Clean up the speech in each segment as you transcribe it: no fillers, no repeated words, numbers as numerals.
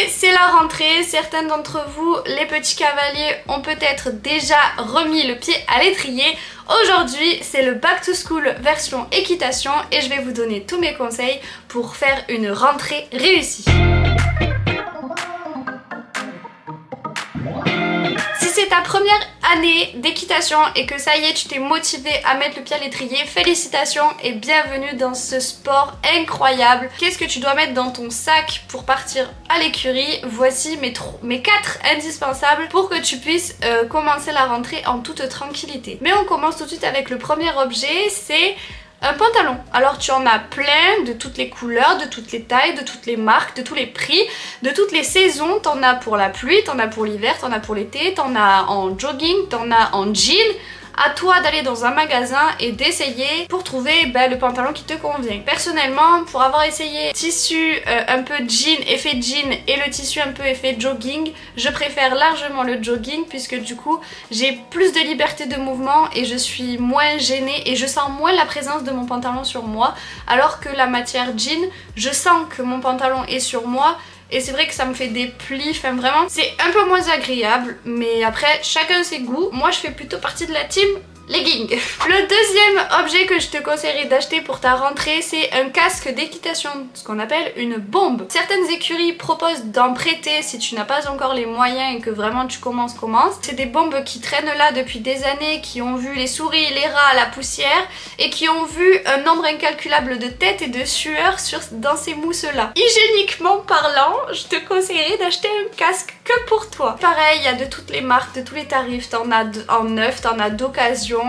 c'est la rentrée, certains d'entre vous, les petits cavaliers, ont peut-être déjà remis le pied à l'étrier. Aujourd'hui, c'est le Back to School version équitation et je vais vous donner tous mes conseils pour faire une rentrée réussie. Si c'est ta première année d'équitation et que ça y est, tu t'es motivé à mettre le pied à l'étrier, félicitations et bienvenue dans ce sport incroyable. Qu'est-ce que tu dois mettre dans ton sac pour partir à l'écurie? Voici mes 4 indispensables pour que tu puisses commencer la rentrée en toute tranquillité. Mais on commence tout de suite avec le premier objet, c'est un pantalon. Alors tu en as plein de toutes les couleurs, de toutes les tailles, de toutes les marques, de tous les prix, de toutes les saisons. T'en as pour la pluie, t'en as pour l'hiver, t'en as pour l'été, t'en as en jogging, t'en as en jean. À toi d'aller dans un magasin et d'essayer pour trouver le pantalon qui te convient. Personnellement, pour avoir essayé tissu un peu jean, effet jean et le tissu un peu effet jogging, je préfère largement le jogging puisque du coup j'ai plus de liberté de mouvement et je suis moins gênée et je sens moins la présence de mon pantalon sur moi, alors que la matière jean, je sens que mon pantalon est sur moi. Et c'est vrai que ça me fait des plis, enfin vraiment, c'est un peu moins agréable. Mais après, chacun ses goûts. Moi, je fais plutôt partie de la team legging. Le deuxième objet que je te conseillerais d'acheter pour ta rentrée, c'est un casque d'équitation, ce qu'on appelle une bombe. Certaines écuries proposent d'en prêter si tu n'as pas encore les moyens et que vraiment tu commences. C'est des bombes qui traînent là depuis des années, qui ont vu les souris, les rats, la poussière et qui ont vu un nombre incalculable de têtes et de sueurs dans ces mousses-là. Hygiéniquement parlant, je te conseillerais d'acheter un casque que pour toi. Pareil, il y a de toutes les marques, de tous les tarifs, t'en as en neuf, t'en as d'occasion.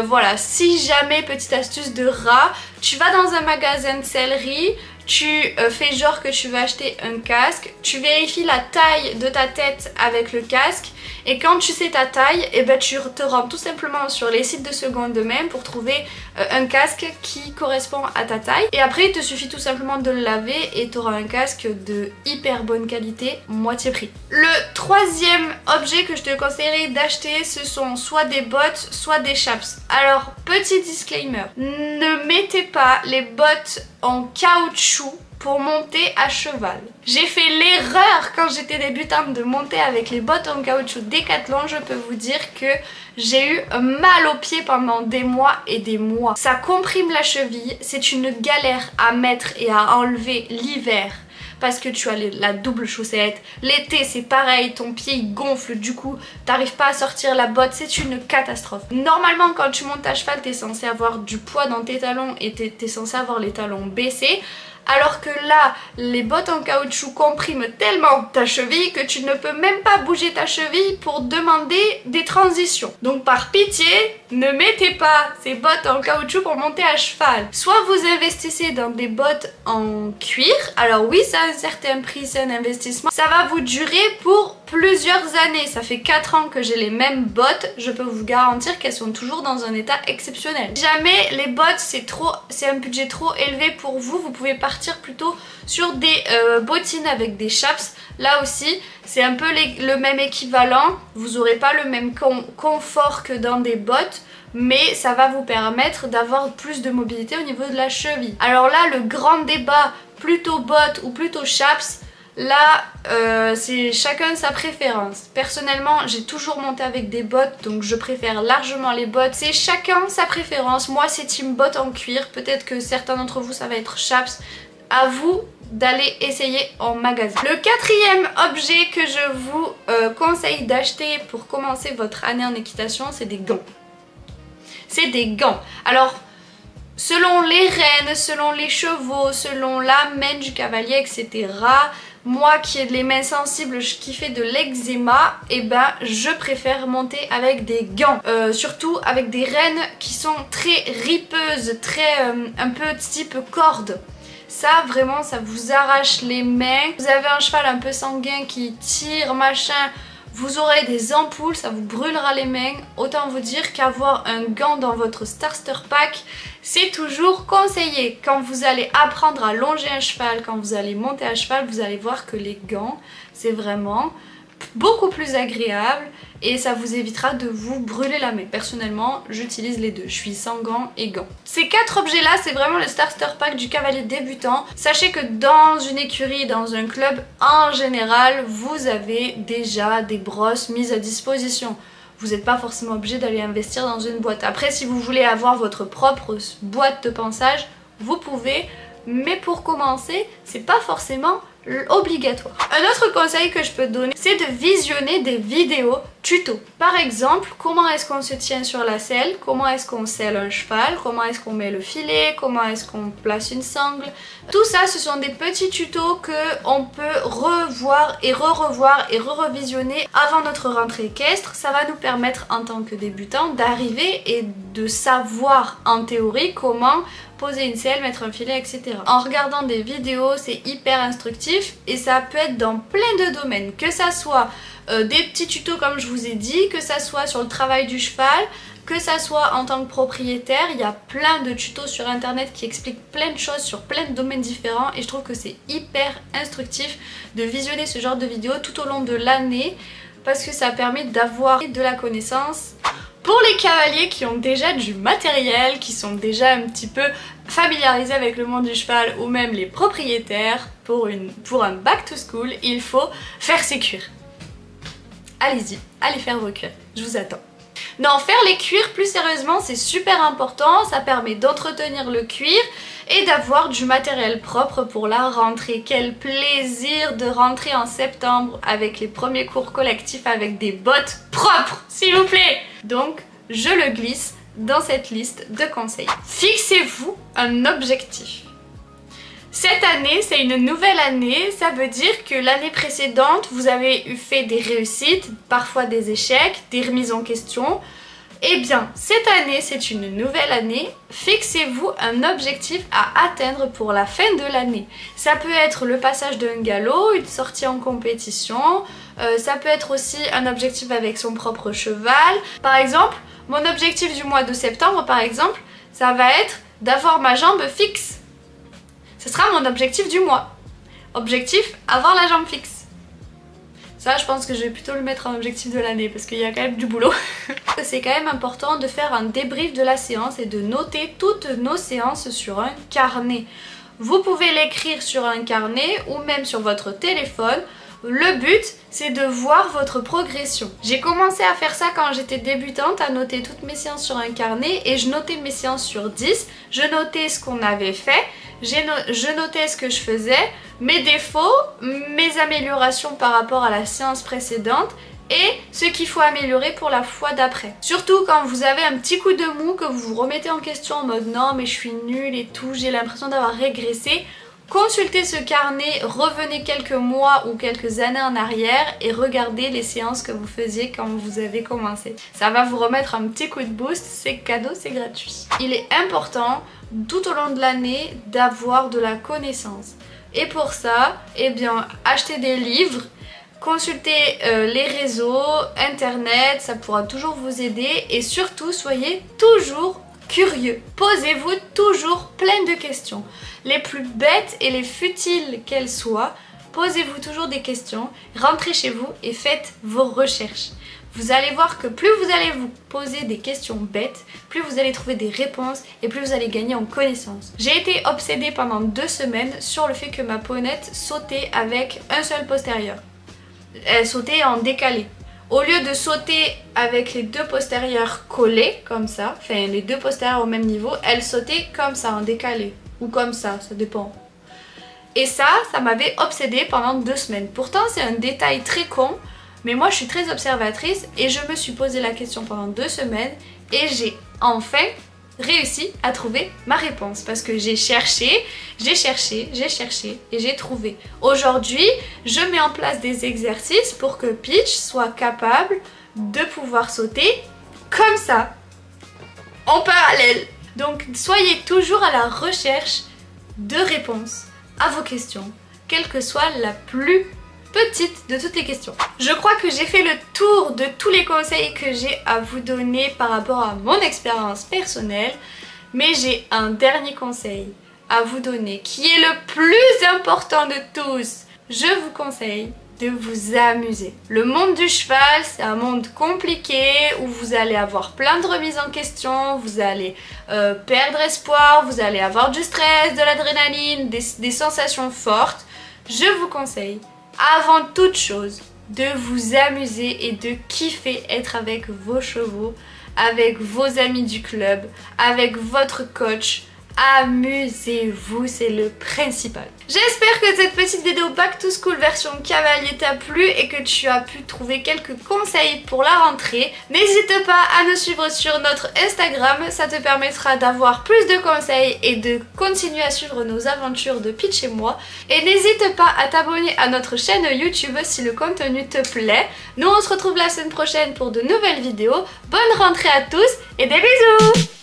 Voilà, si jamais, petite astuce de rat, tu vas dans un magasin de sellerie, tu fais genre que tu veux acheter un casque, tu vérifies la taille de ta tête avec le casque et quand tu sais ta taille, tu te rends tout simplement sur les sites de seconde main pour trouver un casque qui correspond à ta taille et après il te suffit tout simplement de le laver et tu auras un casque de hyper bonne qualité, moitié prix. Le troisième objet que je te conseillerais d'acheter, ce sont soit des bottes, soit des chaps. Alors, petit disclaimer, ne mettez pas les bottes en caoutchouc pour monter à cheval. J'ai fait l'erreur quand j'étais débutante de monter avec les bottes en caoutchouc Décathlon. Je peux vous dire que j'ai eu mal aux pieds pendant des mois et des mois. Ça comprime la cheville, c'est une galère à mettre et à enlever l'hiver. Parce que tu as la double chaussette, l'été c'est pareil, ton pied il gonfle, du coup t'arrives pas à sortir la botte, c'est une catastrophe. Normalement quand tu montes à cheval t'es censé avoir du poids dans tes talons et t'es censé avoir les talons baissés. Alors que là, les bottes en caoutchouc compriment tellement ta cheville que tu ne peux même pas bouger ta cheville pour demander des transitions. Donc par pitié, ne mettez pas ces bottes en caoutchouc pour monter à cheval. Soit vous investissez dans des bottes en cuir, alors oui, ça a un certain prix, c'est un investissement. Ça va vous durer pour plusieurs années. Ça fait 4 ans que j'ai les mêmes bottes, je peux vous garantir qu'elles sont toujours dans un état exceptionnel. Si jamais les bottes c'est un budget trop élevé pour vous, vous pouvez partir plutôt sur des bottines avec des chaps. Là aussi c'est un peu le même équivalent, vous n'aurez pas le même confort que dans des bottes, mais ça va vous permettre d'avoir plus de mobilité au niveau de la cheville. Alors là, le grand débat, plutôt bottes ou plutôt chaps, là c'est chacun sa préférence. Personnellement j'ai toujours monté avec des bottes, donc je préfère largement les bottes. C'est chacun sa préférence. Moi c'est team bottes en cuir, peut-être que certains d'entre vous ça va être chaps. À vous d'aller essayer en magasin. Le quatrième objet que je vous conseille d'acheter pour commencer votre année en équitation, c'est des gants. C'est des gants. Alors selon les rênes, selon les chevaux, selon la main du cavalier, etc. Moi qui ai les mains sensibles, qui fais de l'eczéma, je préfère monter avec des gants. Surtout avec des rênes qui sont très ripeuses, très un peu type corde. Ça vraiment ça vous arrache les mains. Vous avez un cheval un peu sanguin qui tire machin, vous aurez des ampoules, ça vous brûlera les mains. Autant vous dire qu'avoir un gant dans votre starter pack, c'est toujours conseillé. Quand vous allez apprendre à longer un cheval, quand vous allez monter à cheval, vous allez voir que les gants, c'est vraiment beaucoup plus agréable et ça vous évitera de vous brûler la main. Personnellement, j'utilise les deux. Je suis sans gants et gants. Ces 4 objets-là, c'est vraiment le starter pack du cavalier débutant. Sachez que dans une écurie, dans un club, en général, vous avez déjà des brosses mises à disposition. Vous n'êtes pas forcément obligé d'aller investir dans une boîte. Après, si vous voulez avoir votre propre boîte de pinçage, vous pouvez. Mais pour commencer, c'est pas forcément obligatoire. Un autre conseil que je peux te donner, c'est de visionner des vidéos tuto. Par exemple, comment est-ce qu'on se tient sur la selle, comment est-ce qu'on selle un cheval, comment est-ce qu'on met le filet, comment est-ce qu'on place une sangle. Tout ça, ce sont des petits tutos qu'on peut revoir et re-revoir et re-revisionner avant notre rentrée équestre. Ça va nous permettre en tant que débutant d'arriver et de savoir en théorie comment poser une selle, mettre un filet, etc. En regardant des vidéos, c'est hyper instructif et ça peut être dans plein de domaines, que ça soit des petits tutos comme je vous ai dit, que ça soit sur le travail du cheval, que ça soit en tant que propriétaire. Il y a plein de tutos sur internet qui expliquent plein de choses sur plein de domaines différents et je trouve que c'est hyper instructif de visionner ce genre de vidéos tout au long de l'année parce que ça permet d'avoir de la connaissance. Pour les cavaliers qui ont déjà du matériel, qui sont déjà un petit peu familiarisés avec le monde du cheval ou même les propriétaires, pour un back to school, il faut faire ses cuirs. Allez-y, allez faire vos cuirs, je vous attends. Non, faire les cuirs plus sérieusement c'est super important, ça permet d'entretenir le cuir et d'avoir du matériel propre pour la rentrée. Quel plaisir de rentrer en septembre avec les premiers cours collectifs avec des bottes propres, s'il vous plaît. Donc, je le glisse dans cette liste de conseils. Fixez-vous un objectif. Cette année, c'est une nouvelle année, ça veut dire que l'année précédente, vous avez fait des réussites, parfois des échecs, des remises en question. Eh bien, cette année, c'est une nouvelle année. Fixez-vous un objectif à atteindre pour la fin de l'année. Ça peut être le passage d'un galop, une sortie en compétition. Ça peut être aussi un objectif avec son propre cheval. Par exemple, mon objectif du mois de septembre, par exemple, ça va être d'avoir ma jambe fixe. Ce sera mon objectif du mois. Objectif, avoir la jambe fixe. Ça, je pense que je vais plutôt le mettre en objectif de l'année parce qu'il y a quand même du boulot. C'est quand même important de faire un débrief de la séance et de noter toutes nos séances sur un carnet. Vous pouvez l'écrire sur un carnet ou même sur votre téléphone. Le but, c'est de voir votre progression. J'ai commencé à faire ça quand j'étais débutante, à noter toutes mes séances sur un carnet et je notais mes séances sur 10. Je notais ce qu'on avait fait, je notais ce que je faisais, mes défauts, mes améliorations par rapport à la séance précédente et ce qu'il faut améliorer pour la fois d'après. Surtout quand vous avez un petit coup de mou, que vous vous remettez en question en mode non mais je suis nulle et tout, j'ai l'impression d'avoir régressé. Consultez ce carnet, revenez quelques mois ou quelques années en arrière et regardez les séances que vous faisiez quand vous avez commencé. Ça va vous remettre un petit coup de boost, c'est cadeau, c'est gratuit. Il est important tout au long de l'année d'avoir de la connaissance. Et pour ça, eh bien, achetez des livres, consultez les réseaux, internet, ça pourra toujours vous aider et surtout soyez toujours curieux. Posez-vous toujours plein de questions. Les plus bêtes et les futiles qu'elles soient, posez-vous toujours des questions, rentrez chez vous et faites vos recherches. Vous allez voir que plus vous allez vous poser des questions bêtes, plus vous allez trouver des réponses et plus vous allez gagner en connaissance. J'ai été obsédée pendant 2 semaines sur le fait que ma ponette sautait avec un seul postérieur. Elle sautait en décalé. Au lieu de sauter avec les 2 postérieurs collés, comme ça, enfin les 2 postérieurs au même niveau, elle sautait comme ça, en décalé. Ou comme ça dépend. Et ça m'avait obsédée pendant 2 semaines. Pourtant c'est un détail très con, mais moi je suis très observatrice et je me suis posé la question pendant 2 semaines et j'ai enfin réussi à trouver ma réponse parce que j'ai cherché et j'ai trouvé. Aujourd'hui, je mets en place des exercices pour que Peach soit capable de pouvoir sauter comme ça, en parallèle. Donc soyez toujours à la recherche de réponses à vos questions, quelle que soit la plus petite de toutes les questions. Je crois que j'ai fait le tour de tous les conseils que j'ai à vous donner par rapport à mon expérience personnelle, mais j'ai un dernier conseil à vous donner qui est le plus important de tous. Je vous conseille de vous amuser. Le monde du cheval, c'est un monde compliqué où vous allez avoir plein de remises en question, vous allez perdre espoir, vous allez avoir du stress, de l'adrénaline, des sensations fortes. Je vous conseille, avant toute chose, de vous amuser et de kiffer être avec vos chevaux, avec vos amis du club, avec votre coach. Amusez-vous, c'est le principal. J'espère que cette petite vidéo Back to School version cavalier t'a plu et que tu as pu trouver quelques conseils pour la rentrée. N'hésite pas à nous suivre sur notre Instagram, ça te permettra d'avoir plus de conseils et de continuer à suivre nos aventures de Peach et moi. Et n'hésite pas à t'abonner à notre chaîne YouTube si le contenu te plaît. Nous on se retrouve la semaine prochaine pour de nouvelles vidéos. Bonne rentrée à tous et des bisous!